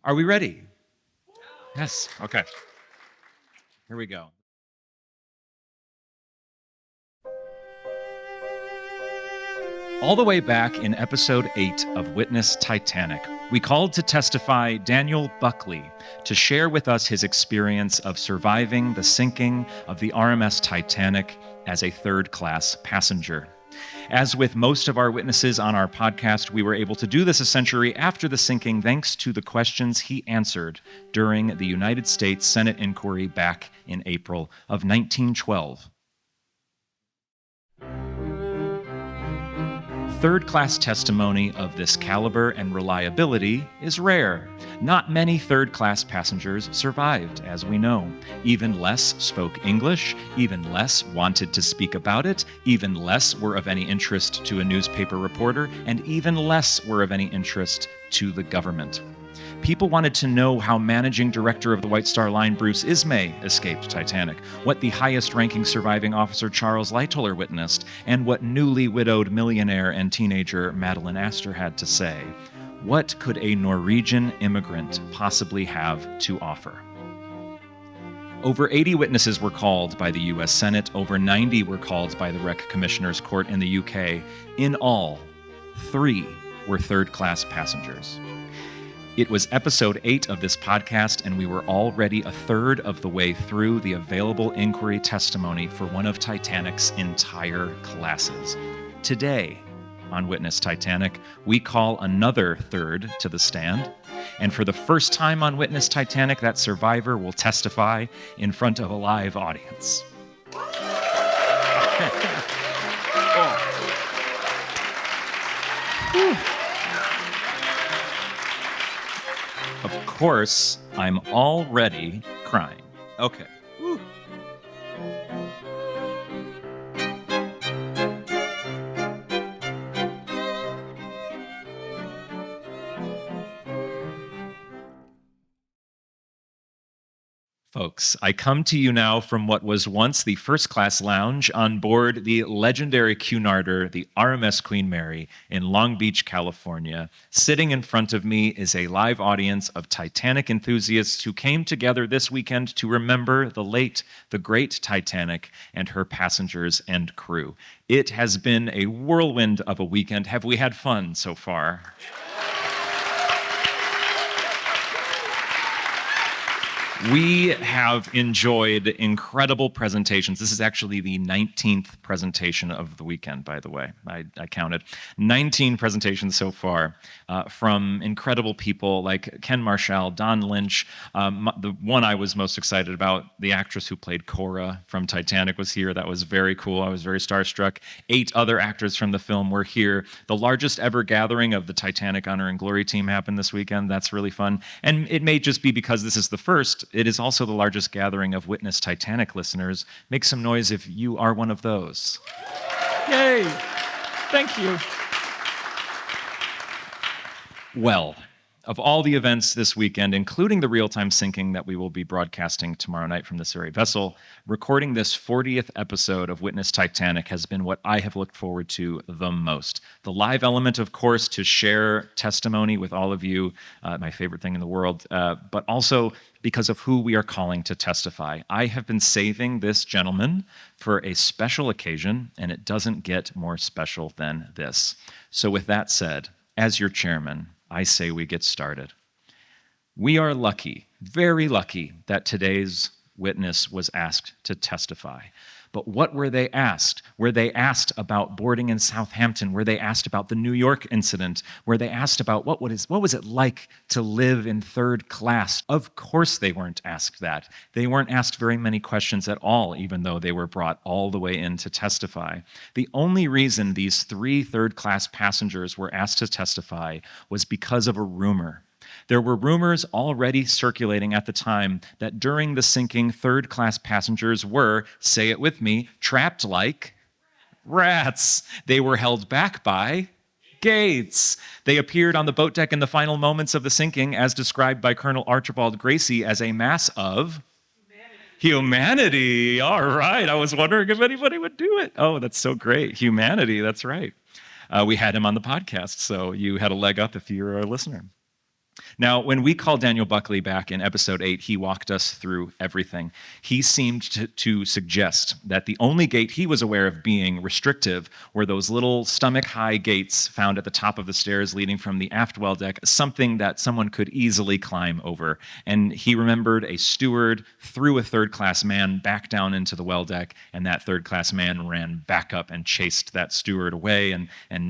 Are we ready? Yes. Okay. Here we go. All the way back in episode 8 of Witness Titanic, we called to testify Daniel Buckley to share with us his experience of surviving the sinking of the RMS Titanic as a third-class passenger. As with most of our witnesses on our podcast, we were able to do this a century after the sinking thanks to the questions he answered during the United States Senate inquiry back in April of 1912. Third-class testimony of this caliber and reliability is rare. Not many third-class passengers survived, as we know. Even less spoke English, even less wanted to speak about it, even less were of any interest to a newspaper reporter, and even less were of any interest to the government. People wanted to know how managing director of the White Star Line, Bruce Ismay, escaped Titanic, what the highest-ranking surviving officer Charles Lightoller witnessed, and what newly widowed millionaire and teenager Madeline Astor had to say. What could a Norwegian immigrant possibly have to offer? Over 80 witnesses were called by the U.S. Senate. Over 90 were called by the Rec Commissioner's Court in the U.K. In all, 3 were third-class passengers. It was episode 8 of this podcast, and we were already a third of the way through the available inquiry testimony for one of Titanic's entire classes. Today, on Witness Titanic, we call another third to the stand, and for the first time on Witness Titanic, that survivor will testify in front of a live audience. Of course, I'm already crying. Okay. Woo. Folks, I come to you now from what was once the first-class lounge on board the legendary Cunarder, the RMS Queen Mary, in Long Beach, California. Sitting in front of me is a live audience of Titanic enthusiasts who came together this weekend to remember the great Titanic and her passengers and crew. It has been a whirlwind of a weekend. Have we had fun so far? We have enjoyed incredible presentations. This is actually the 19th presentation of the weekend, by the way. I counted 19 presentations so far from incredible people like Ken Marshall, Don Lynch. The one I was most excited about, the actress who played Cora from Titanic was here. That was very cool. I was very starstruck. 8 other actors from the film were here. The largest ever gathering of the Titanic Honor and Glory team happened this weekend. That's really fun. And it may just be because this is the first. It is also the largest gathering of Witness Titanic listeners. Make some noise if you are one of those. Yay! Thank you. Well, of all the events this weekend, including the real-time sinking that we will be broadcasting tomorrow night from this very vessel, recording this 40th episode of Witness Titanic has been what I have looked forward to the most. The live element, of course, to share testimony with all of you, my favorite thing in the world, but also because of who we are calling to testify. I have been saving this gentleman for a special occasion, and it doesn't get more special than this. So with that said, as your chairman, I say we get started. We are lucky, very lucky, that today's witness was asked to testify. But what were they asked? Were they asked about boarding in Southampton? Were they asked about the New York incident? Were they asked about what was it like to live in third class? Of course they weren't asked that. They weren't asked very many questions at all, even though they were brought all the way in to testify. The only reason these 3 third-class passengers were asked to testify was because of a rumor. There were rumors already circulating at the time that during the sinking, third-class passengers were, say it with me, trapped like rats. They were held back by gates. They appeared on the boat deck in the final moments of the sinking, as described by Colonel Archibald Gracie, as a mass of humanity. All right. I was wondering if anybody would do it. Oh, that's so great. Humanity. That's right. We had him on the podcast, so you had a leg up if you're a listener. Now, when we called Daniel Buckley back in episode 8, he walked us through everything. He seemed to suggest that the only gate he was aware of being restrictive were those little stomach-high gates found at the top of the stairs leading from the aft well deck, something that someone could easily climb over. And he remembered a steward threw a third-class man back down into the well deck, and that third-class man ran back up and chased that steward away, and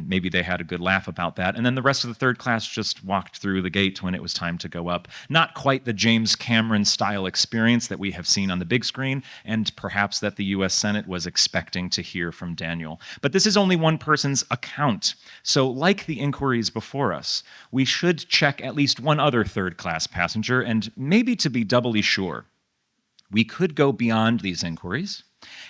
maybe they had a good laugh about that. And then the rest of the third class just walked through the gate when it was time to go up. Not quite the James Cameron style experience that we have seen on the big screen, and perhaps that the US Senate was expecting to hear from Daniel. But this is only one person's account. So like the inquiries before us, we should check at least one other third class passenger, and maybe to be doubly sure, we could go beyond these inquiries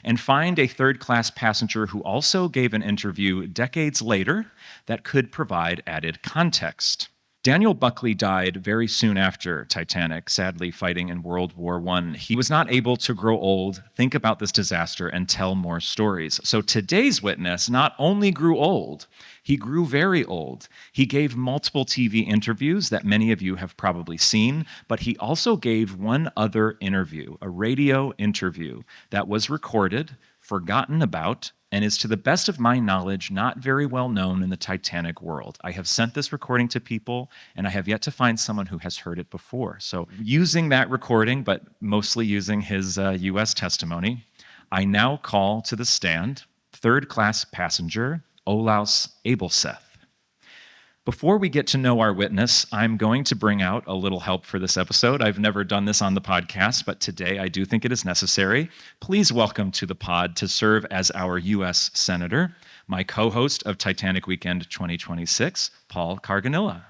and find a third class passenger who also gave an interview decades later that could provide added context. Daniel Buckley died very soon after Titanic, sadly fighting in World War I. He was not able to grow old, think about this disaster, and tell more stories. So today's witness not only grew old, he grew very old. He gave multiple TV interviews that many of you have probably seen, but he also gave one other interview, a radio interview that was recorded, forgotten about, and is, to the best of my knowledge, not very well known in the Titanic world. I have sent this recording to people, and I have yet to find someone who has heard it before. So using that recording, but mostly using his US testimony, I now call to the stand third-class passenger Olaus Abelseth. Before we get to know our witness, I'm going to bring out a little help for this episode. I've never done this on the podcast, but today I do think it is necessary. Please welcome to the pod to serve as our U.S. Senator, my co-host of Titanic Weekend 2026, Paul Carganilla.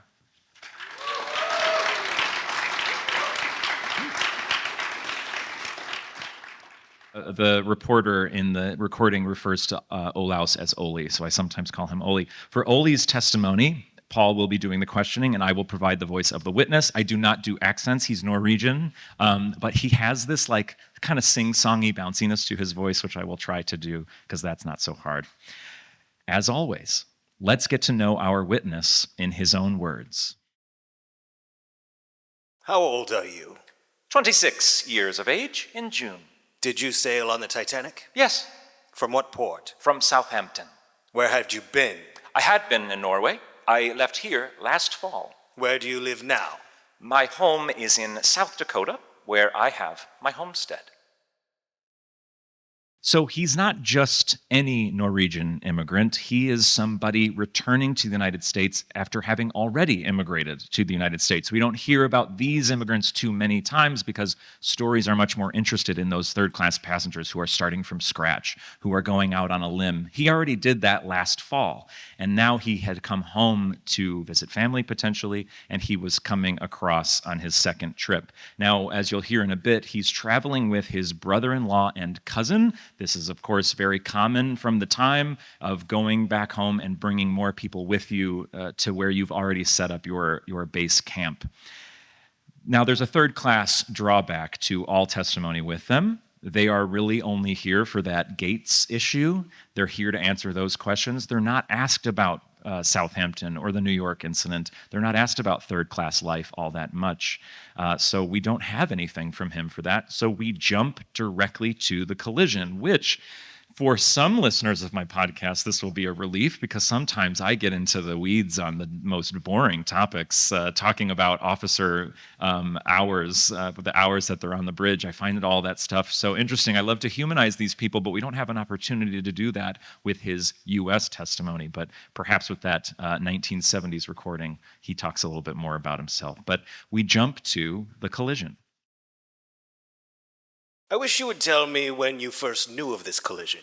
The reporter in the recording refers to Olaus as Oli, so I sometimes call him Oli. For Oli's testimony, Paul will be doing the questioning, and I will provide the voice of the witness. I do not do accents. He's Norwegian, but he has this like kind of sing-songy bounciness to his voice, which I will try to do because that's not so hard. As always, let's get to know our witness in his own words. How old are you? 26 years of age in June. Did you sail on the Titanic? Yes, From what port? from Southampton. Where had you been? I had been in Norway. I left here last fall. Where do you live now? My home is in South Dakota, where I have my homestead. So he's not just any Norwegian immigrant. He is somebody returning to the United States after having already immigrated to the United States. We don't hear about these immigrants too many times because stories are much more interested in those third-class passengers who are starting from scratch, who are going out on a limb. He already did that last fall, and now he had come home to visit family potentially, and he was coming across on his second trip. Now, as you'll hear in a bit, he's traveling with his brother-in-law and cousin. This is, of course, very common from the time of going back home and bringing more people with you to where you've already set up your base camp. Now, there's a third-class drawback to all testimony with them. They are really only here for that gates issue. They're here to answer those questions. They're not asked about Southampton or the New York incident. They're not asked about third-class life all that much. So we don't have anything from him for that. So we jump directly to the collision, which for some listeners of my podcast, this will be a relief because sometimes I get into the weeds on the most boring topics, talking about officer hours, the hours that they're on the bridge. I find it all that stuff so interesting. I love to humanize these people, but we don't have an opportunity to do that with his U.S. testimony. But perhaps with that 1970s recording, he talks a little bit more about himself. But we jump to the collision. I wish you would tell me when you first knew of this collision,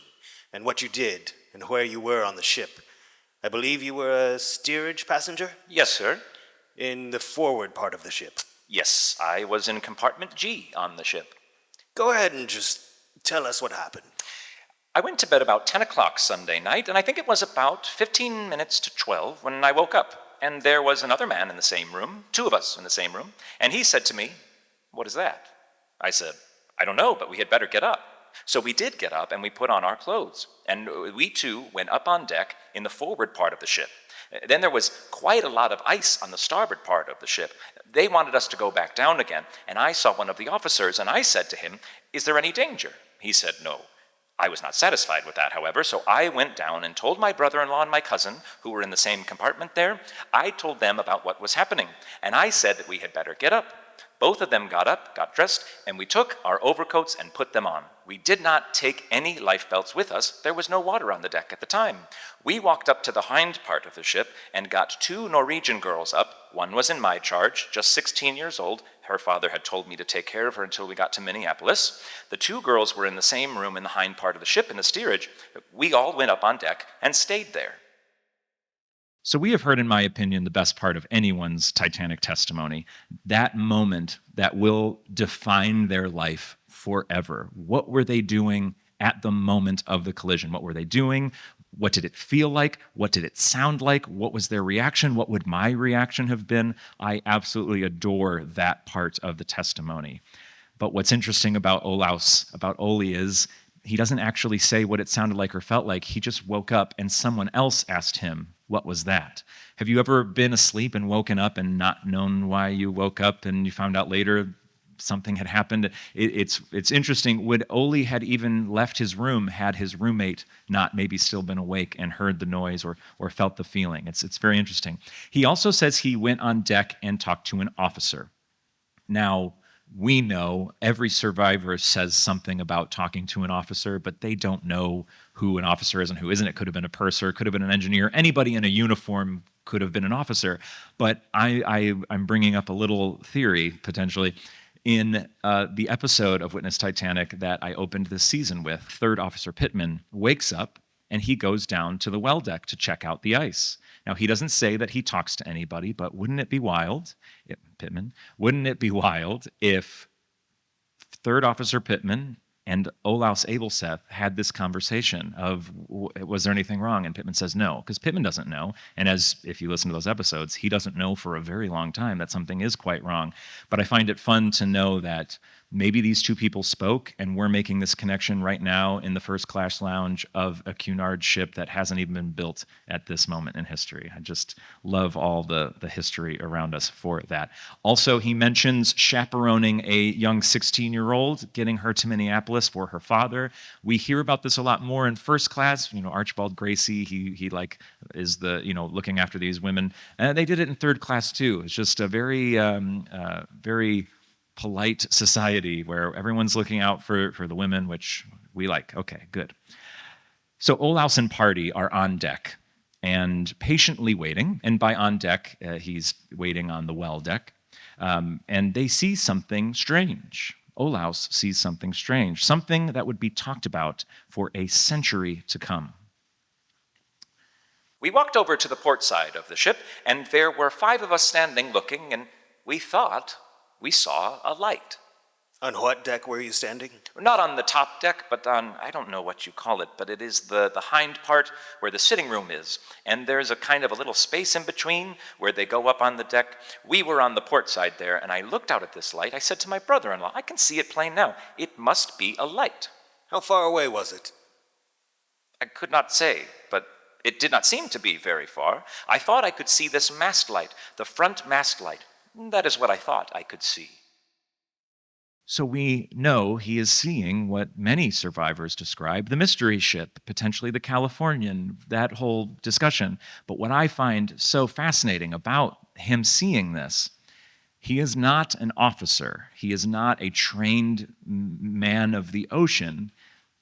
and what you did, and where you were on the ship. I believe you were a steerage passenger? Yes, sir. In the forward part of the ship. Yes, I was in compartment G on the ship. Go ahead and just tell us what happened. I went to bed about 10 o'clock Sunday night, and I think it was about 15 minutes to 12 when I woke up. And there was another man in the same room, two of us in the same room, and he said to me, "What is that?" I said, "I don't know, but we had better get up." So we did get up and we put on our clothes, and we too went up on deck in the forward part of the ship. Then there was quite a lot of ice on the starboard part of the ship. They wanted us to go back down again, and I saw one of the officers, and I said to him, "Is there any danger?" He said no. I was not satisfied with that, however, so I went down and told my brother-in-law and my cousin, who were in the same compartment there, I told them about what was happening, and I said that we had better get up. Both of them got up, got dressed, and we took our overcoats and put them on. We did not take any life belts with us. There was no water on the deck at the time. We walked up to the hind part of the ship and got 2 Norwegian girls up. One was in my charge, just 16 years old. Her father had told me to take care of her until we got to Minneapolis. The 2 girls were in the same room in the hind part of the ship in the steerage. We all went up on deck and stayed there. So we have heard, in my opinion, the best part of anyone's Titanic testimony, that moment that will define their life forever. What were they doing at the moment of the collision? What were they doing? What did it feel like? What did it sound like? What was their reaction? What would my reaction have been? I absolutely adore that part of the testimony. But what's interesting about Olaus, about Oli, is he doesn't actually say what it sounded like or felt like. He just woke up and someone else asked him, "What was that?" Have you ever been asleep and woken up and not known why you woke up and you found out later something had happened? It's interesting. Would Oli had even left his room had his roommate not maybe still been awake and heard the noise or felt the feeling? It's very interesting. He also says he went on deck and talked to an officer. Now, we know every survivor says something about talking to an officer, but they don't know who an officer is and who isn't. It could have been a purser, could have been an engineer. Anybody in a uniform could have been an officer. But I'm bringing up a little theory, potentially. In the episode of Witness Titanic that I opened this season with, Third Officer Pittman wakes up and he goes down to the well deck to check out the ice. Now, he doesn't say that he talks to anybody, but wouldn't it be wild, Pittman, wouldn't it be wild if Third Officer Pittman and Olaus Abelseth had this conversation of, was there anything wrong? And Pittman says no, because Pittman doesn't know. And as if you listen to those episodes, he doesn't know for a very long time that something is quite wrong. But I find it fun to know that maybe these 2 people spoke, and we're making this connection right now in the first class lounge of a Cunard ship that hasn't even been built at this moment in history. I just love all the history around us for that. Also, he mentions chaperoning a young 16-year-old, getting her to Minneapolis for her father. We hear about this a lot more in first class. Archibald Gracie, he like is the, looking after these women. And they did it in third class too. It's just a very, very polite society where everyone's looking out for the women, which we like. Okay, good. So Olaus and party are on deck and patiently waiting. And by on deck, he's waiting on the well deck. And they see something strange. Olaus sees something strange, something that would be talked about for a century to come. We walked over to the port side of the ship, and there were 5 of us standing looking, and we thought we saw a light. On what deck were you standing? Not on the top deck, but on, I don't know what you call it, but it is the hind part where the sitting room is. And there's a kind of a little space in between where they go up on the deck. We were on the port side there, and I looked out at this light. I said to my brother-in-law, I can see it plain now. It must be a light. How far away was it? I could not say, but it did not seem to be very far. I thought I could see this mast light, the front mast light. That is what I thought I could see. So we know he is seeing what many survivors describe, the mystery ship, potentially the Californian, that whole discussion. But what I find so fascinating about him seeing this, he is not an officer. He is not a trained man of the ocean.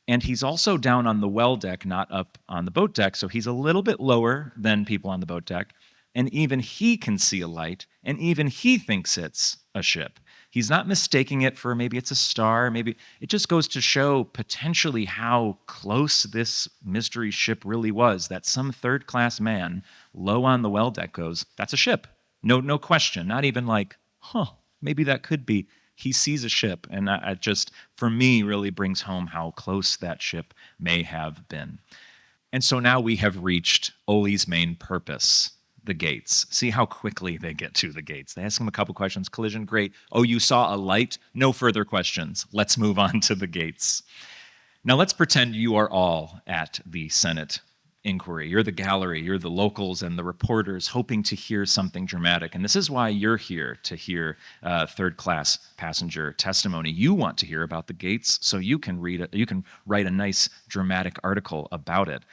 And he's also down on the well deck, not up on the boat deck. So he's a little bit lower than people on the boat deck. And even he can see a light, and even he thinks it's a ship. He's not mistaking it for maybe it's a star, maybe it just goes to show potentially how close this mystery ship really was, that some third-class man low on the well deck goes, that's a ship. No question, not even like, maybe that could be. He sees a ship, and that just, for me, really brings home how close that ship may have been. And so now we have reached Oli's main purpose, the gates. See how quickly they get to the gates. They ask him a couple questions. Collision, great. Oh, you saw a light? No further questions. Let's move on to the gates. Now let's pretend you are all at the Senate inquiry. You're the gallery, you're the locals and the reporters hoping to hear something dramatic. And this is why you're here, to hear third-class passenger testimony. You want to hear about the gates, so you can write a nice dramatic article about it.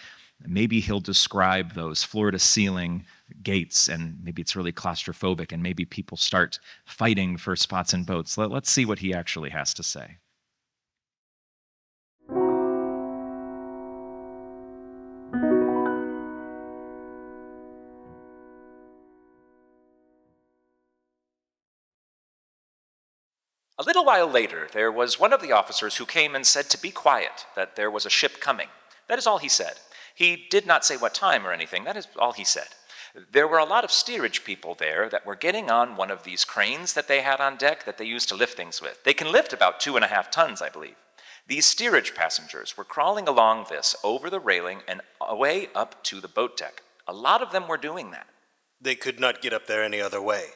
Maybe he'll describe those floor-to-ceiling gates, and maybe it's really claustrophobic, and maybe people start fighting for spots in boats. Let's see what he actually has to say. A little while later, there was one of the officers who came and said to be quiet, that there was a ship coming. That is all he said. He did not say what time or anything. That is all he said. There were a lot of steerage people there that were getting on one of these cranes that they had on deck that they used to lift things with. They can lift about 2.5 tons, I believe. These steerage passengers were crawling along this over the railing and away up to the boat deck. A lot of them were doing that. They could not get up there any other way.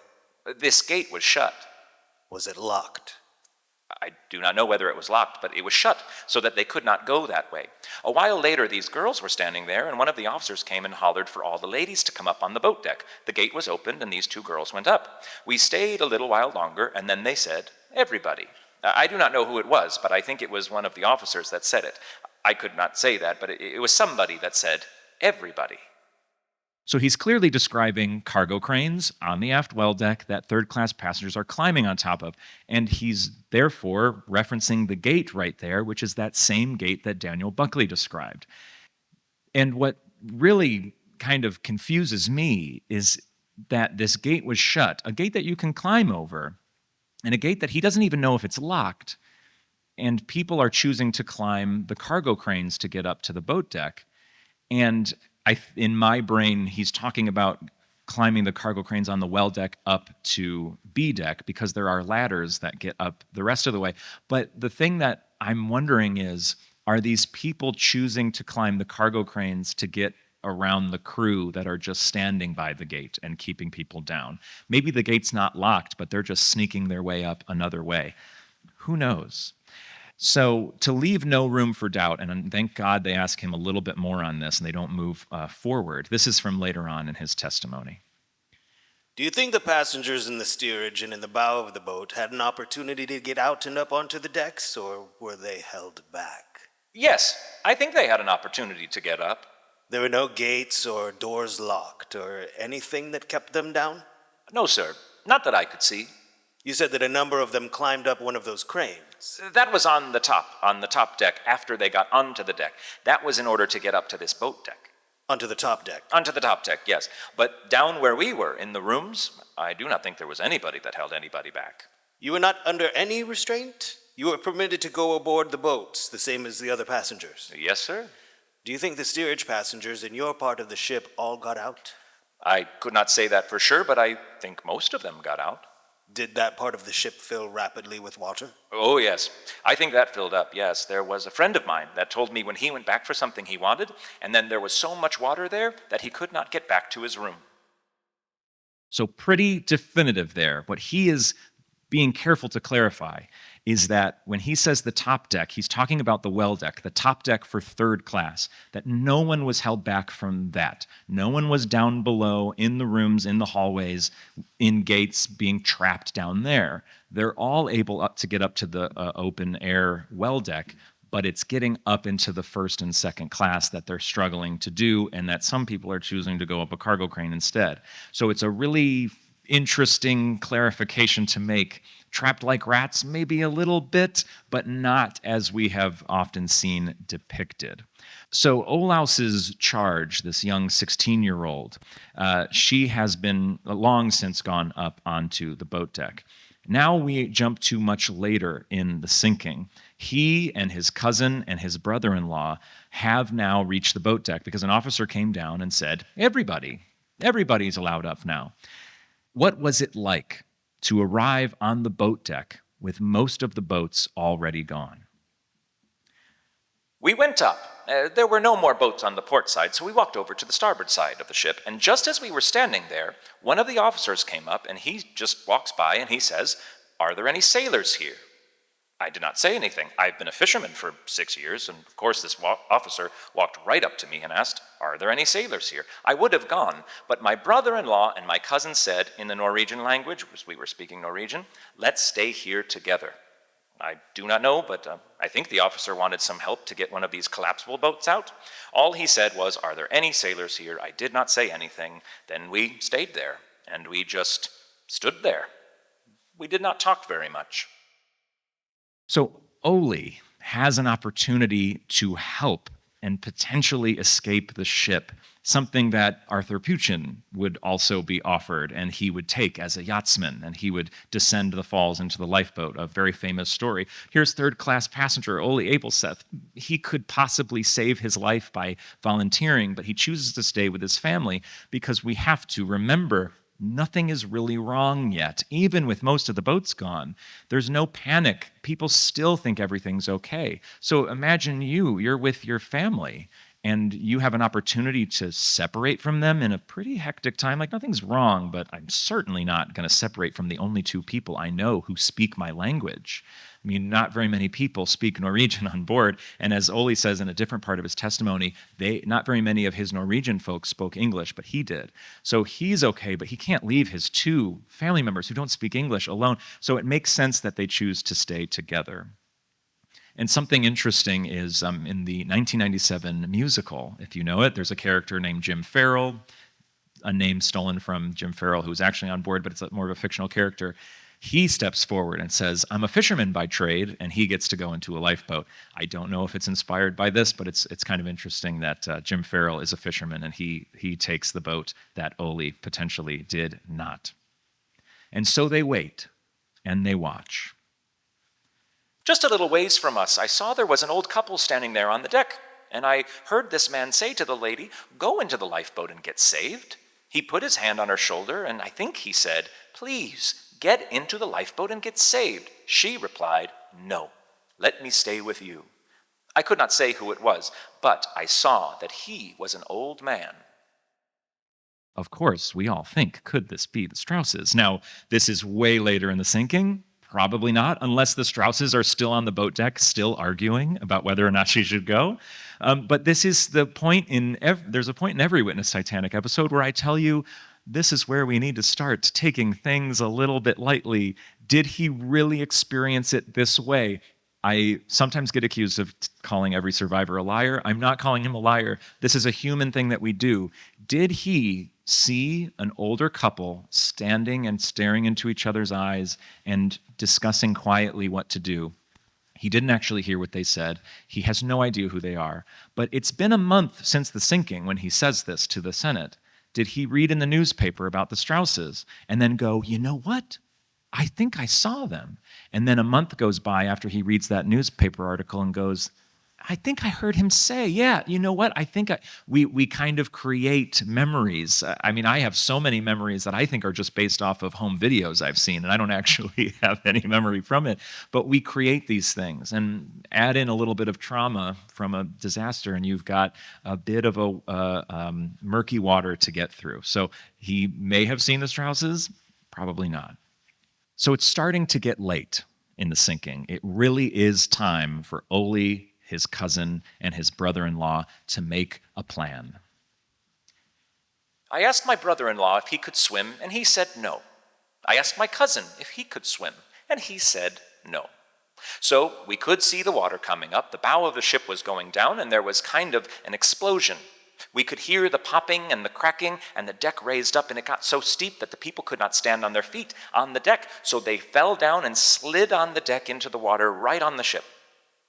This gate was shut. Was it locked? I do not know whether it was locked, but it was shut so that they could not go that way. A while later, these girls were standing there, and one of the officers came and hollered for all the ladies to come up on the boat deck. The gate was opened, and these 2 girls went up. We stayed a little while longer, and then they said, "Everybody." I do not know who it was, but I think it was one of the officers that said it. I could not say that, but it was somebody that said, "Everybody." So he's clearly describing cargo cranes on the aft well deck that third-class passengers are climbing on top of, and he's therefore referencing the gate right there, which is that same gate that Daniel Buckley described. And what really kind of confuses me is that this gate was shut, a gate that you can climb over, and a gate that he doesn't even know if it's locked, and people are choosing to climb the cargo cranes to get up to the boat deck. And in my brain, he's talking about climbing the cargo cranes on the well deck up to B deck because there are ladders that get up the rest of the way. But the thing that I'm wondering is, are these people choosing to climb the cargo cranes to get around the crew that are just standing by the gate and keeping people down? Maybe the gate's not locked, but they're just sneaking their way up another way. Who knows? So to leave no room for doubt, and thank God they ask him a little bit more on this and they don't move forward. This is from later on in his testimony. Do you think the passengers in the steerage and in the bow of the boat had an opportunity to get out and up onto the decks, or were they held back? Yes, I think they had an opportunity to get up. There were no gates or doors locked or anything that kept them down? No, sir. Not that I could see. You said that a number of them climbed up one of those cranes. That was on the top deck after they got onto the deck. That was in order to get up to this boat deck. Onto the top deck? Onto the top deck, yes. But down where we were, in the rooms, I do not think there was anybody that held anybody back. You were not under any restraint? You were permitted to go aboard the boats, the same as the other passengers? Yes, sir. Do you think the steerage passengers in your part of the ship all got out? I could not say that for sure, but I think most of them got out. Did that part of the ship fill rapidly with water? Oh, yes. I think that filled up, yes. There was a friend of mine that told me when he went back for something he wanted, and then there was so much water there that he could not get back to his room. So pretty definitive there. What he is being careful to clarify is that when he says the top deck, he's talking about the well deck, the top deck for third class, that no one was held back from that. No one was down below in the rooms, in the hallways, in gates, being trapped down there. They're all able to get up to the open air well deck, but it's getting up into the first and second class that they're struggling to do, and that some people are choosing to go up a cargo crane instead. So it's a really interesting clarification to make. Trapped like rats, maybe a little bit, but not as we have often seen depicted. So Olaus's charge, this young 16-year-old, she has been long since gone up onto the boat deck. Now we jump to much later in the sinking. He and his cousin and his brother-in-law have now reached the boat deck because an officer came down and said, everybody's allowed up now. What was it like to arrive on the boat deck with most of the boats already gone? We went up. There were no more boats on the port side, so we walked over to the starboard side of the ship, and just as we were standing there, one of the officers came up, and he just walks by and he says, "Are there any sailors here?" I did not say anything. I've been a fisherman for 6 years, and of course this officer walked right up to me and asked, "Are there any sailors here?" I would have gone, but my brother-in-law and my cousin said in the Norwegian language, because we were speaking Norwegian, "Let's stay here together." I do not know, but I think the officer wanted some help to get one of these collapsible boats out. All he said was, "Are there any sailors here?" I did not say anything. Then we stayed there, and we just stood there. We did not talk very much. So Oli has an opportunity to help and potentially escape the ship, something that Arthur Puchin would also be offered, and he would take as a yachtsman, and he would descend the falls into the lifeboat, a very famous story. Here's third-class passenger Olaus Abelseth. He could possibly save his life by volunteering, but he chooses to stay with his family because we have to remember nothing is really wrong yet. Even with most of the boats gone, there's no panic. People still think everything's okay. So imagine you're with your family, and you have an opportunity to separate from them in a pretty hectic time. Like, nothing's wrong, but I'm certainly not going to separate from the only two people I know who speak my language. I mean, not very many people speak Norwegian on board, and as Oli says in a different part of his testimony, not very many of his Norwegian folks spoke English, but he did. So he's okay, but he can't leave his two family members who don't speak English alone. So it makes sense that they choose to stay together. And something interesting is in the 1997 musical, if you know it, there's a character named Jim Farrell, a name stolen from Jim Farrell, who's actually on board, but it's more of a fictional character. He steps forward and says, "I'm a fisherman by trade," and he gets to go into a lifeboat. I don't know if it's inspired by this, but it's kind of interesting that Jim Farrell is a fisherman, and he takes the boat that Oli potentially did not. And so they wait, and they watch. Just a little ways from us, I saw there was an old couple standing there on the deck, and I heard this man say to the lady, "Go into the lifeboat and get saved." He put his hand on her shoulder, and I think he said, "Please, get into the lifeboat and get saved." She replied, "No, let me stay with you." I could not say who it was, but I saw that he was an old man. Of course, we all think, could this be the Strausses? Now, this is way later in the sinking. Probably not, unless the Strausses are still on the boat deck, still arguing about whether or not she should go. But this is the point there's a point in every Witness Titanic episode where I tell you, this is where we need to start taking things a little bit lightly. Did he really experience it this way? I sometimes get accused of calling every survivor a liar. I'm not calling him a liar. This is a human thing that we do. Did he see an older couple standing and staring into each other's eyes and discussing quietly what to do? He didn't actually hear what they said. He has no idea who they are. But it's been a month since the sinking when he says this to the Senate. Did he read in the newspaper about the Strausses and then go, "You know what? I think I saw them." And then a month goes by after he reads that newspaper article and goes, "I think I heard him say, yeah, you know what? We kind of create memories." I mean, I have so many memories that I think are just based off of home videos I've seen, and I don't actually have any memory from it. But we create these things and add in a little bit of trauma from a disaster, and you've got a bit of a murky water to get through. So he may have seen the Strausses, probably not. So it's starting to get late in the sinking. It really is time for Oli, his cousin, and his brother-in-law to make a plan. I asked my brother-in-law if he could swim, and he said no. I asked my cousin if he could swim, and he said no. So we could see the water coming up. The bow of the ship was going down, and there was kind of an explosion. We could hear the popping and the cracking, and the deck raised up, and it got so steep that the people could not stand on their feet on the deck. So they fell down and slid on the deck into the water right on the ship.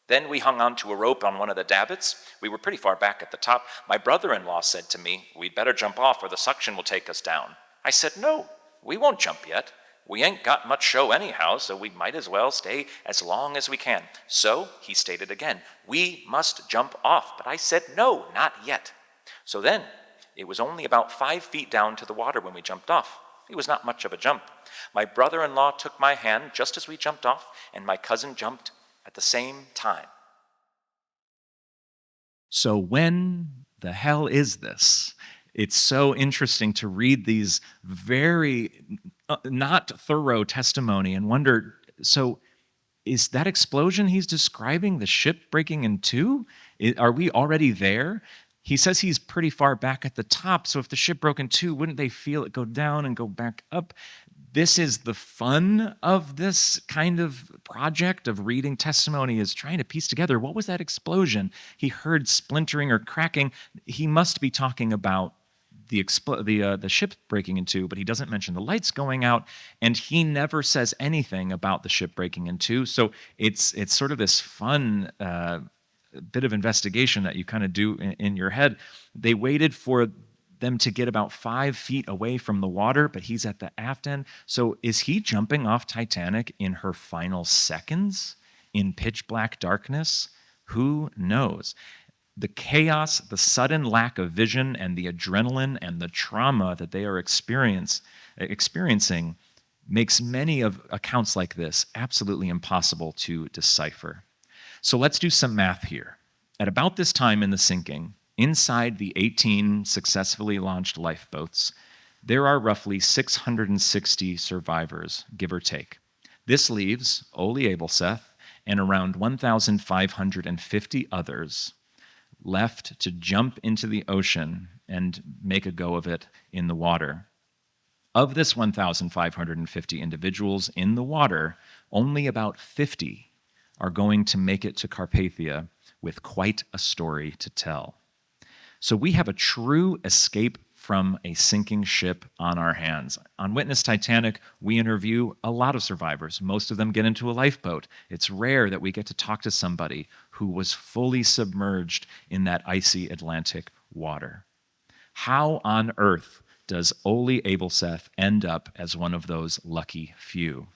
Then we hung onto a rope on one of the davits. We were pretty far back at the top. My brother-in-law said to me, "We'd better jump off or the suction will take us down." I said, "No, we won't jump yet. We ain't got much show anyhow, so we might as well stay as long as we can." So he stated again, "We must jump off." But I said, "No, not yet." So then, it was only about 5 feet down to the water when we jumped off. It was not much of a jump. My brother-in-law took my hand just as we jumped off, and my cousin jumped at the same time. So when the hell is this? It's so interesting to read these very not thorough testimony and wonder, so Is that explosion he's describing the ship breaking in two? Are we already there? He says he's pretty far back at the top, so if the ship broke in two, wouldn't they feel it go down and go back up? This is the fun of this kind of project of reading testimony, is trying to piece together, what was that explosion? He heard splintering or cracking. He must be talking about the ship breaking in two, but he doesn't mention the lights going out, and he never says anything about the ship breaking in two. So it's sort of this fun bit of investigation that you kind of do in your head. They waited for them to get about 5 feet away from the water, but he's at the aft end. So is he jumping off Titanic in her final seconds in pitch black darkness? Who knows? The chaos, the sudden lack of vision, and the adrenaline and the trauma that they are experiencing makes many of accounts like this absolutely impossible to decipher. So let's do some math here. At about this time in the sinking, inside the 18 successfully launched lifeboats, there are roughly 660 survivors, give or take. This leaves Olaus Abelseth and around 1,550 others left to jump into the ocean and make a go of it in the water. Of this 1,550 individuals in the water, only about 50 are going to make it to Carpathia with quite a story to tell. So we have a true escape from a sinking ship on our hands. On Witness Titanic, we interview a lot of survivors. Most of them get into a lifeboat. It's rare that we get to talk to somebody who was fully submerged in that icy Atlantic water. How on earth does Olaus Abelseth end up as one of those lucky few?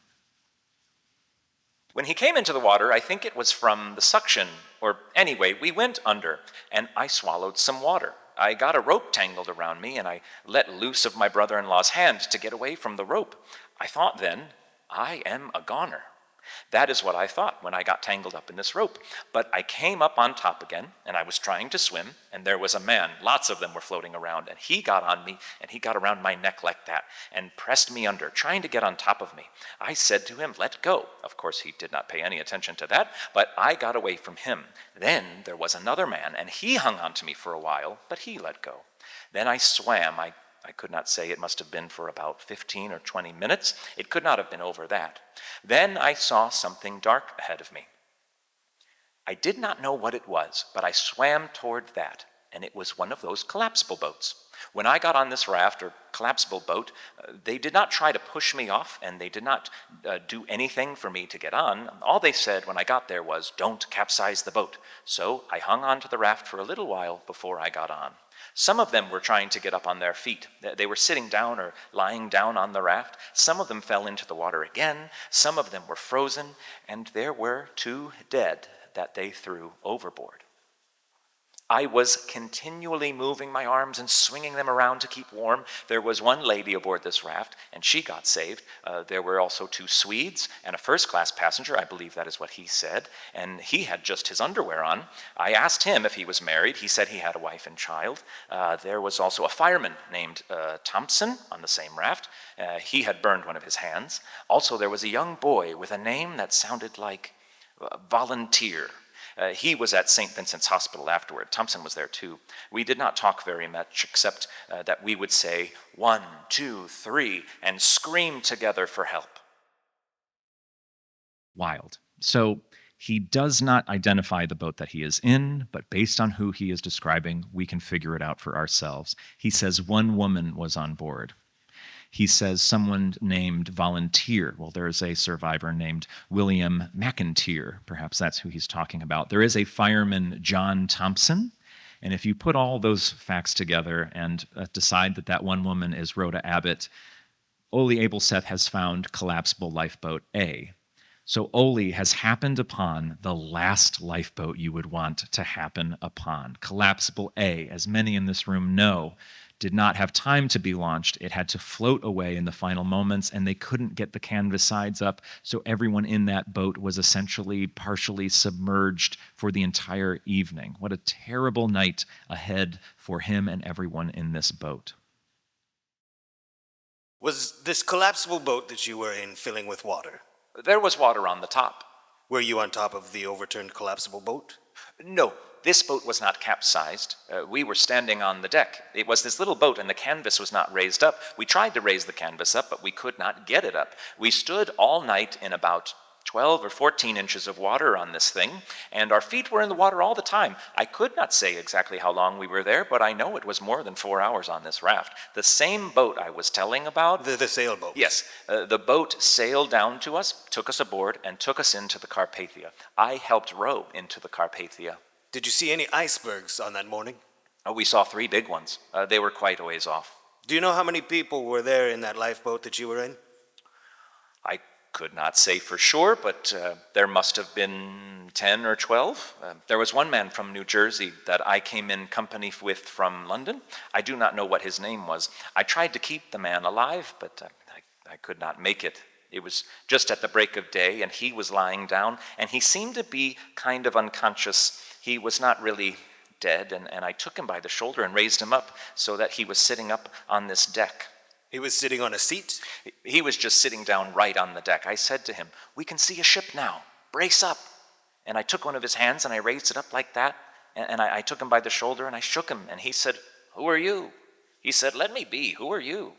When he came into the water, I think it was from the suction, or anyway, we went under, and I swallowed some water. I got a rope tangled around me, and I let loose of my brother-in-law's hand to get away from the rope. I thought then, I am a goner. That is what I thought when I got tangled up in this rope. But I came up on top again, and I was trying to swim, and there was a man, lots of them were floating around, and he got on me, and he got around my neck like that, and pressed me under, trying to get on top of me. I said to him, let go. Of course, he did not pay any attention to that, but I got away from him. Then there was another man, and he hung on to me for a while, but he let go. Then I swam. I could not say, it must have been for about 15 or 20 minutes. It could not have been over that. Then I saw something dark ahead of me. I did not know what it was, but I swam toward that, and it was one of those collapsible boats. When I got on this raft or collapsible boat, they did not try to push me off, and they did not do anything for me to get on. All they said when I got there was, don't capsize the boat. So I hung on to the raft for a little while before I got on. Some of them were trying to get up on their feet. They were sitting down or lying down on the raft. Some of them fell into the water again. Some of them were frozen, and there were 2 dead that they threw overboard. I was continually moving my arms and swinging them around to keep warm. There was one lady aboard this raft, and she got saved. There were also 2 Swedes and a first-class passenger. I believe that is what he said, and he had just his underwear on. I asked him if he was married. He said he had a wife and child. There was also a fireman named Thompson on the same raft. He had burned one of his hands. Also, there was a young boy with a name that sounded like Volunteer. He was at St. Vincent's Hospital afterward. Thompson was there too. We did not talk very much, except that we would say 1, 2, 3, and scream together for help. Wild. So he does not identify the boat that he is in, but based on who he is describing, we can figure it out for ourselves. He says one woman was on board. He says someone named Volunteer. Well, there is a survivor named William McIntyre. Perhaps that's who he's talking about. There is a fireman, John Thompson. And if you put all those facts together and decide that that one woman is Rhoda Abbott, Olaus Abelseth has found collapsible lifeboat A. So Olaus has happened upon the last lifeboat you would want to happen upon. Collapsible A, as many in this room know, did not have time to be launched. It had to float away in the final moments, and they couldn't get the canvas sides up, so everyone in that boat was essentially partially submerged for the entire evening. What a terrible night ahead for him and everyone in this boat. Was this collapsible boat that you were in filling with water? There was water on the top. Were you on top of the overturned collapsible boat? No, this boat was not capsized. We were standing on the deck. It was this little boat, and the canvas was not raised up. We tried to raise the canvas up, but we could not get it up. We stood all night in about 12 or 14 inches of water on this thing, and our feet were in the water all the time. I could not say exactly how long we were there, but I know it was more than 4 hours on this raft. The same boat I was telling about... The sailboat? Yes. The boat sailed down to us, took us aboard, and took us into the Carpathia. I helped row into the Carpathia. Did you see any icebergs on that morning? We saw 3 big ones. They were quite a ways off. Do you know how many people were there in that lifeboat that you were in? I could not say for sure, but there must have been 10 or 12. There was one man from New Jersey that I came in company with from London. I do not know what his name was. I tried to keep the man alive, but I could not make it. It was just at the break of day, and he was lying down, and he seemed to be kind of unconscious. He was not really dead, and I took him by the shoulder and raised him up so that he was sitting up on this deck. He was sitting on a seat? He was just sitting down right on the deck. I said to him, "We can see a ship now. Brace up." And I took one of his hands and I raised it up like that. And I took him by the shoulder and I shook him. And he said, "Who are you?" He said, "Let me be. Who are you?"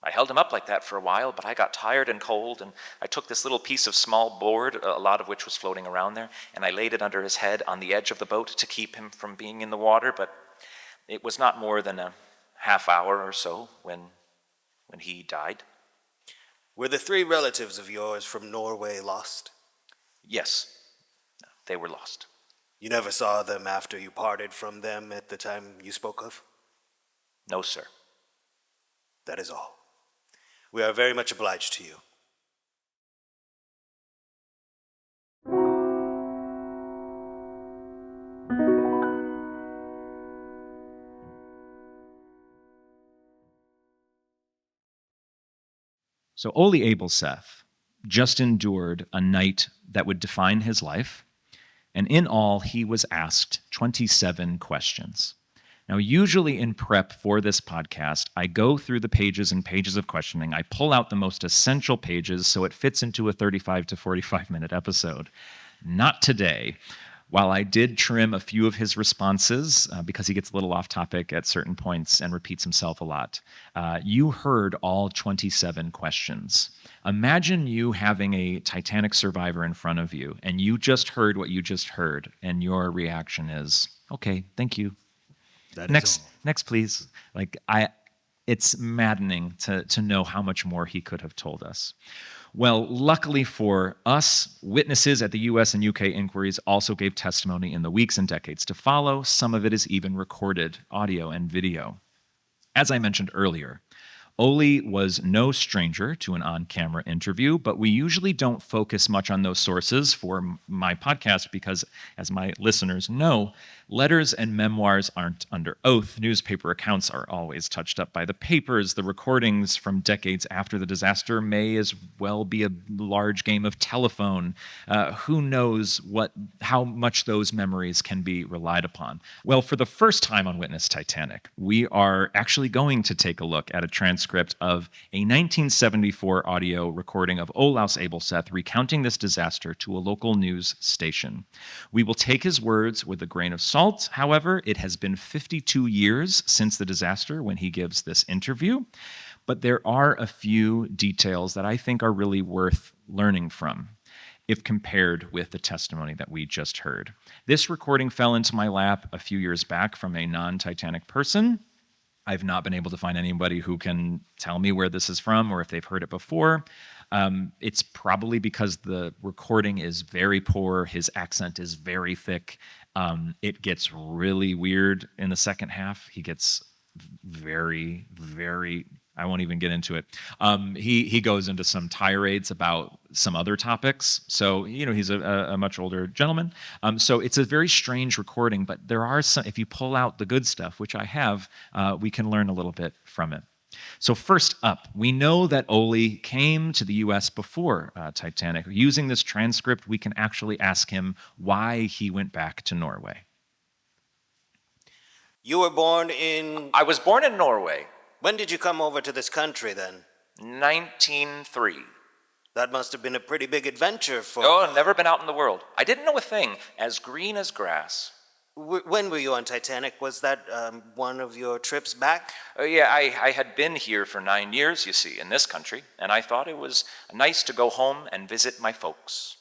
I held him up like that for a while, but I got tired and cold. And I took this little piece of small board, a lot of which was floating around there, and I laid it under his head on the edge of the boat to keep him from being in the water. But it was not more than a half hour or so when he died. Were the 3 relatives of yours from Norway lost? Yes, they were lost. You never saw them after you parted from them at the time you spoke of? No, sir. That is all. We are very much obliged to you. So Olaus Abelseth just endured a night that would define his life, and in all, he was asked 27 questions. Now, usually in prep for this podcast, I go through the pages and pages of questioning. I pull out the most essential pages so it fits into a 35 to 45-minute episode. Not today. While I did trim a few of his responses, because he gets a little off topic at certain points and repeats himself a lot, you heard all 27 questions. Imagine you having a Titanic survivor in front of you, and you just heard what you just heard, and your reaction is, "Okay, thank you. Next, please." It's maddening to know how much more he could have told us. Well, luckily for us, witnesses at the US and UK inquiries also gave testimony in the weeks and decades to follow. Some of it is even recorded, audio and video. As I mentioned earlier, Oli was no stranger to an on-camera interview, but we usually don't focus much on those sources for my podcast because, as my listeners know, letters and memoirs aren't under oath. Newspaper accounts are always touched up by the papers. The recordings from decades after the disaster may as well be a large game of telephone. Who knows how much those memories can be relied upon? Well, for the first time on Witness Titanic, we are actually going to take a look at a transcript of a 1974 audio recording of Olaus Abelseth recounting this disaster to a local news station. We will take his words with a grain of salt. However, it has been 52 years since the disaster when he gives this interview, but there are a few details that I think are really worth learning from if compared with the testimony that we just heard. This recording fell into my lap a few years back from a non-Titanic person. I've not been able to find anybody who can tell me where this is from or if they've heard it before. It's probably because the recording is very poor. His accent is very thick. It gets really weird in the second half. He gets very, very, I won't even get into it. He goes into some tirades about some other topics. So, he's a much older gentleman. So it's a very strange recording, but there are some, if you pull out the good stuff, which I have, we can learn a little bit from it. So first up, we know that Oli came to the U.S. before Titanic. Using this transcript, we can actually ask him why he went back to Norway. You were born in... I was born in Norway. When did you come over to this country then? 1903. That must have been a pretty big adventure for... Oh, never been out in the world. I didn't know a thing. As green as grass. When were you on Titanic? Was that one of your trips back? Yeah, I had been here for 9 years, you see, in this country, and I thought it was nice to go home and visit my folks.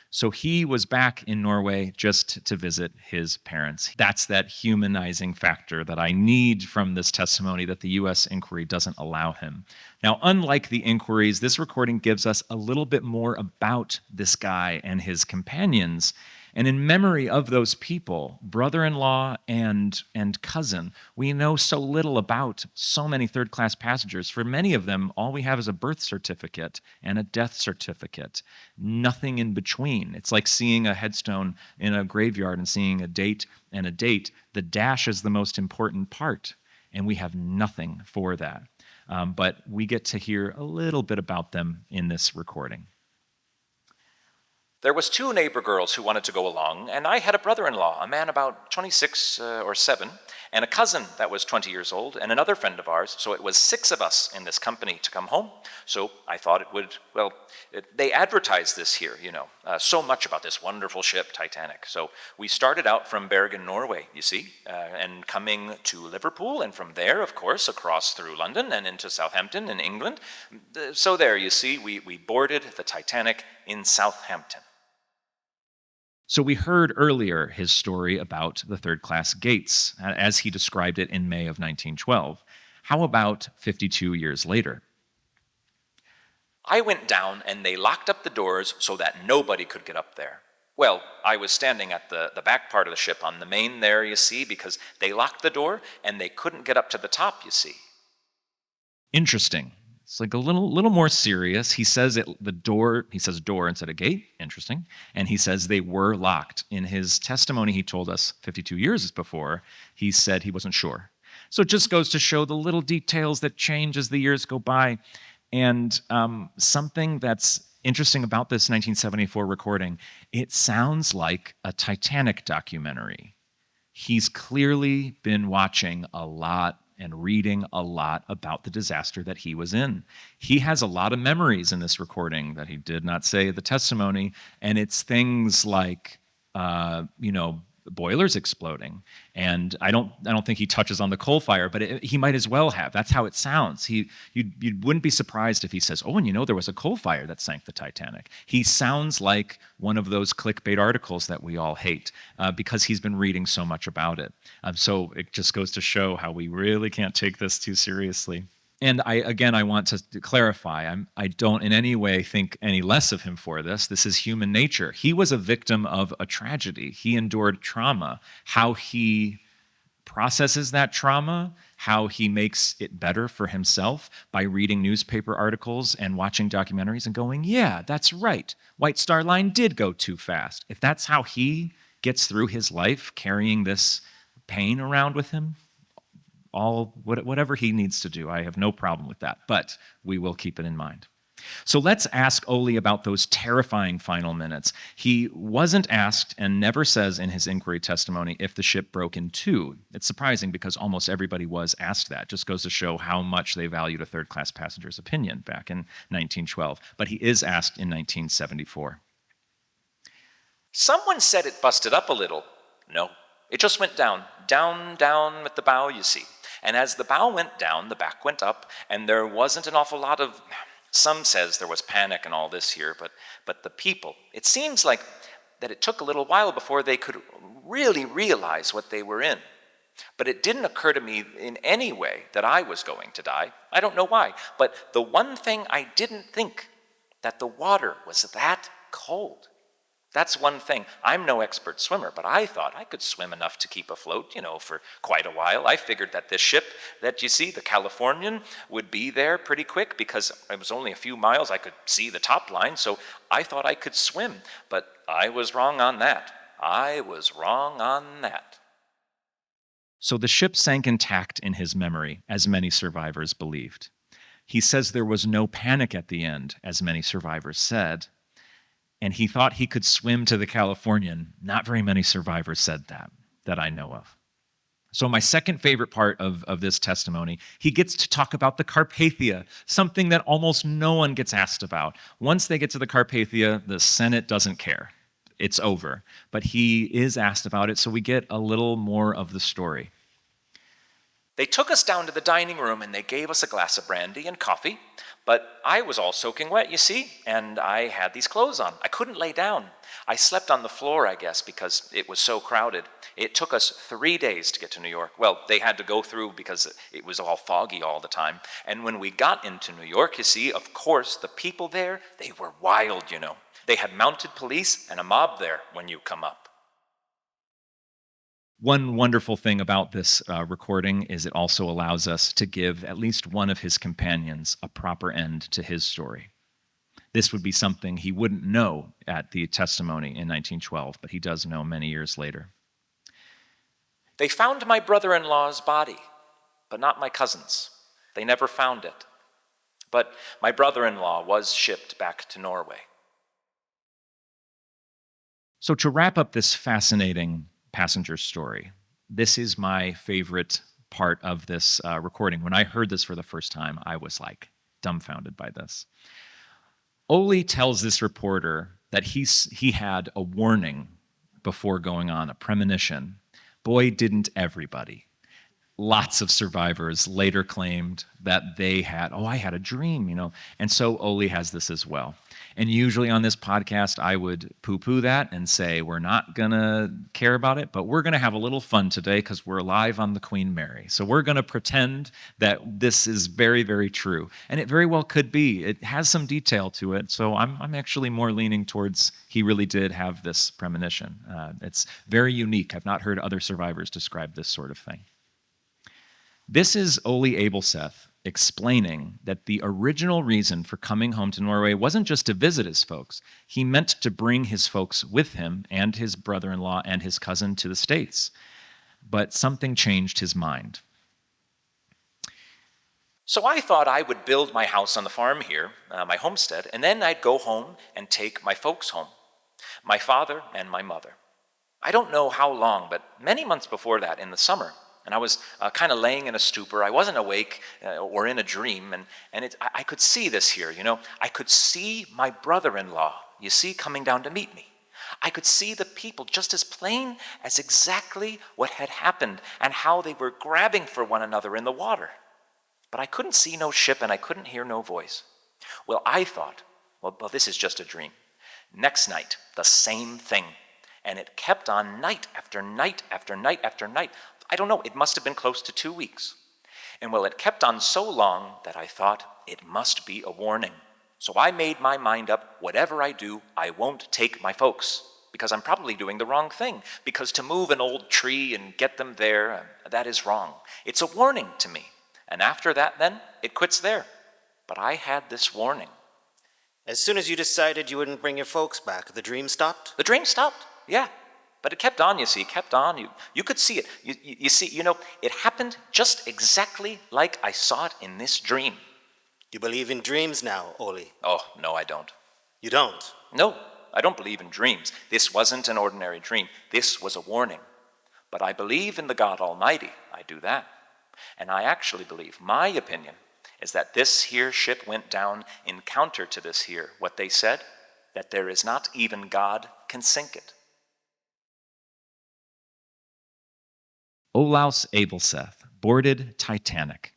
So he was back in Norway just to visit his parents. That's that humanizing factor that I need from this testimony that the U.S. inquiry doesn't allow him. Now, unlike the inquiries, this recording gives us a little bit more about this guy and his companions. And in memory of those people, brother-in-law and cousin, we know so little about so many third-class passengers. For many of them, all we have is a birth certificate and a death certificate, nothing in between. It's like seeing a headstone in a graveyard and seeing a date and a date. The dash is the most important part, and we have nothing for that. But we get to hear a little bit about them in this recording. There was 2 neighbor girls who wanted to go along, and I had a brother-in-law, a man about 26 or 7, and a cousin that was 20 years old, and another friend of ours, so it was 6 of us in this company to come home. So I thought it would, they advertised this here, so much about this wonderful ship, Titanic. So we started out from Bergen, Norway, you see, and coming to Liverpool, and from there, of course, across through London and into Southampton in England. So there, you see, we boarded the Titanic in Southampton. So we heard earlier his story about the third-class gates, as he described it in May of 1912. How about 52 years later? I went down and they locked up the doors so that nobody could get up there. Well, I was standing at the back part of the ship on the main there, you see, because they locked the door and they couldn't get up to the top, you see. Interesting. It's like a little more serious. He says door instead of gate. Interesting. And he says they were locked. In his testimony, he told us 52 years before, he said he wasn't sure. So it just goes to show the little details that change as the years go by. And something that's interesting about this 1974 recording, it sounds like a Titanic documentary. He's clearly been watching a lot and reading a lot about the disaster that he was in. He has a lot of memories in this recording that he did not say at the testimony, and it's things like, boilers exploding. And I don't think he touches on the coal fire, but he might as well have. That's how it sounds. You wouldn't be surprised if he says, oh, and there was a coal fire that sank the Titanic. He sounds like one of those clickbait articles that we all hate because he's been reading so much about it. So it just goes to show how we really can't take this too seriously. And I want to clarify, I don't in any way think any less of him for this. This is human nature. He was a victim of a tragedy. He endured trauma. How he processes that trauma, how he makes it better for himself by reading newspaper articles and watching documentaries and going, yeah, that's right. White Star Line did go too fast. If that's how he gets through his life, carrying this pain around with him, whatever he needs to do, I have no problem with that, but we will keep it in mind. So let's ask Ole about those terrifying final minutes. He wasn't asked and never says in his inquiry testimony if the ship broke in 2. It's surprising because almost everybody was asked that. Just goes to show how much they valued a third-class passenger's opinion back in 1912. But he is asked in 1974. Someone said it busted up a little. No, it just went down at the bow, you see. And as the bow went down, the back went up, and there wasn't an awful lot of, some says there was panic and all this here, but the people, it seems like that it took a little while before they could really realize what they were in. But it didn't occur to me in any way that I was going to die. I don't know why, but the one thing I didn't think, that the water was that cold. That's one thing. I'm no expert swimmer, but I thought I could swim enough to keep afloat, for quite a while. I figured that this ship that you see, the Californian, would be there pretty quick because it was only a few miles. I could see the top line, so I thought I could swim. But I was wrong on that. So the ship sank intact in his memory, as many survivors believed. He says there was no panic at the end, as many survivors said. And he thought he could swim to the Californian. Not very many survivors said that I know of. So my second favorite part of this testimony, he gets to talk about the Carpathia, something that almost no one gets asked about. Once they get to the Carpathia, the Senate doesn't care. It's over. But he is asked about it, so we get a little more of the story. They took us down to the dining room and they gave us a glass of brandy and coffee, but I was all soaking wet, you see, and I had these clothes on. I couldn't lay down. I slept on the floor, I guess, because it was so crowded. It took us 3 days to get to New York. Well, they had to go through because it was all foggy all the time. And when we got into New York, you see, of course, the people there, they were wild, you know. They had mounted police and a mob there when you come up. One wonderful thing about this recording is it also allows us to give at least one of his companions a proper end to his story. This would be something he wouldn't know at the testimony in 1912, but he does know many years later. They found my brother-in-law's body, but not my cousin's. They never found it. But my brother-in-law was shipped back to Norway. So to wrap up this fascinating passenger story, this is my favorite part of this recording. When I heard this for the first time, I was like dumbfounded by this. Ole tells this reporter that he had a warning before going on, a premonition. Boy, didn't everybody. Lots of survivors later claimed that they had, I had a dream, you know. And so Ole has this as well. And usually on this podcast, I would poo-poo that and say, we're not going to care about it, but we're going to have a little fun today because we're live on the Queen Mary. So we're going to pretend that this is very, very true. And it very well could be. It has some detail to it. So I'm actually more leaning towards he really did have this premonition. It's very unique. I've not heard other survivors describe this sort of thing. This is Ole Abelseth explaining that the original reason for coming home to Norway wasn't just to visit his folks. He meant to bring his folks with him and his brother-in-law and his cousin to the States. But something changed his mind. So I thought I would build my house on the farm here, my homestead, and then I'd go home and take my folks home, my father and my mother. I don't know how long, but many months before that, in the summer, and I was kind of laying in a stupor. I wasn't awake or in a dream, and I could see this here, you know. I could see my brother-in-law, you see, coming down to meet me. I could see the people just as plain as exactly what had happened and how they were grabbing for one another in the water. But I couldn't see no ship and I couldn't hear no voice. Well, I thought, well, this is just a dream. Next night, the same thing. And it kept on night after night after night after night. I don't know, it must have been close to 2 weeks. And well, it kept on so long that I thought it must be a warning. So I made my mind up, whatever I do, I won't take my folks, because I'm probably doing the wrong thing. Because to move an old tree and get them there, that is wrong. It's a warning to me. And after that, then, it quits there. But I had this warning. As soon as you decided you wouldn't bring your folks back, the dream stopped? The dream stopped, yeah. But it kept on, you see, kept on. You could see it. You see, you know, it happened just exactly like I saw it in this dream. You believe in dreams now, Ole? Oh, no, I don't. You don't? No, I don't believe in dreams. This wasn't an ordinary dream. This was a warning. But I believe in the God Almighty. I do that. And I actually believe, my opinion, is that this here ship went down in counter to this here. What they said, that there is not even God can sink it. Olaus Abelseth boarded Titanic,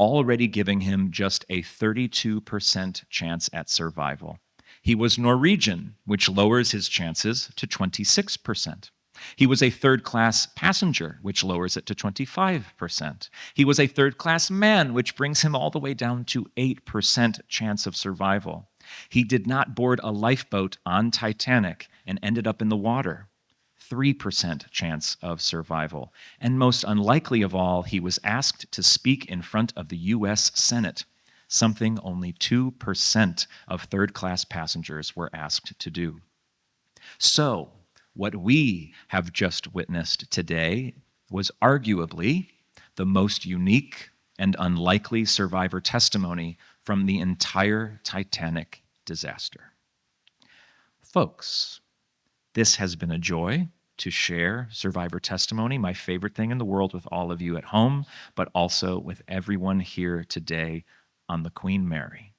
already giving him just a 32% chance at survival. He was Norwegian, which lowers his chances to 26%. He was a third-class passenger, which lowers it to 25%. He was a third-class man, which brings him all the way down to 8% chance of survival. He did not board a lifeboat on Titanic and ended up in the water. 3% chance of survival. And most unlikely of all, he was asked to speak in front of the U.S. Senate, something only 2% of third-class passengers were asked to do. So, what we have just witnessed today was arguably the most unique and unlikely survivor testimony from the entire Titanic disaster. Folks, this has been a joy to share survivor testimony, my favorite thing in the world, with all of you at home, but also with everyone here today on the Queen Mary.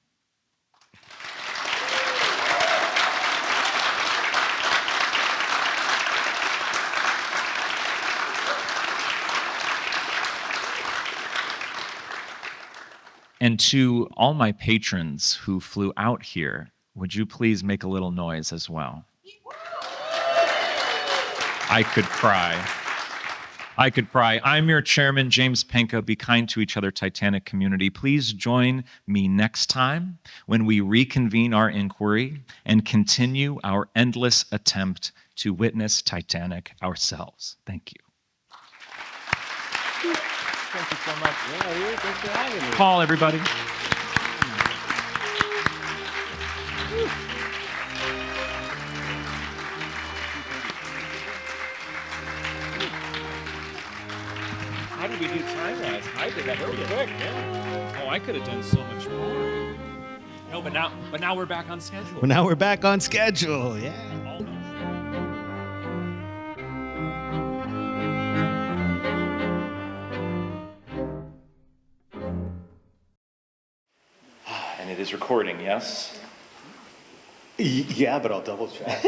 And to all my patrons who flew out here, would you please make a little noise as well? I could cry. I could cry. I'm your chairman, James Penca. Be kind to each other, Titanic community. Please join me next time when we reconvene our inquiry and continue our endless attempt to witness Titanic ourselves. Thank you. Thank you so much. Yeah, thanks for having me. Paul, everybody. How did we do time-wise? I did that pretty quick, yeah. Oh, I could have done so much more. No, but now we're back on schedule. Well, now we're back on schedule. Yeah. And it is recording, yes? Yeah, but I'll double check.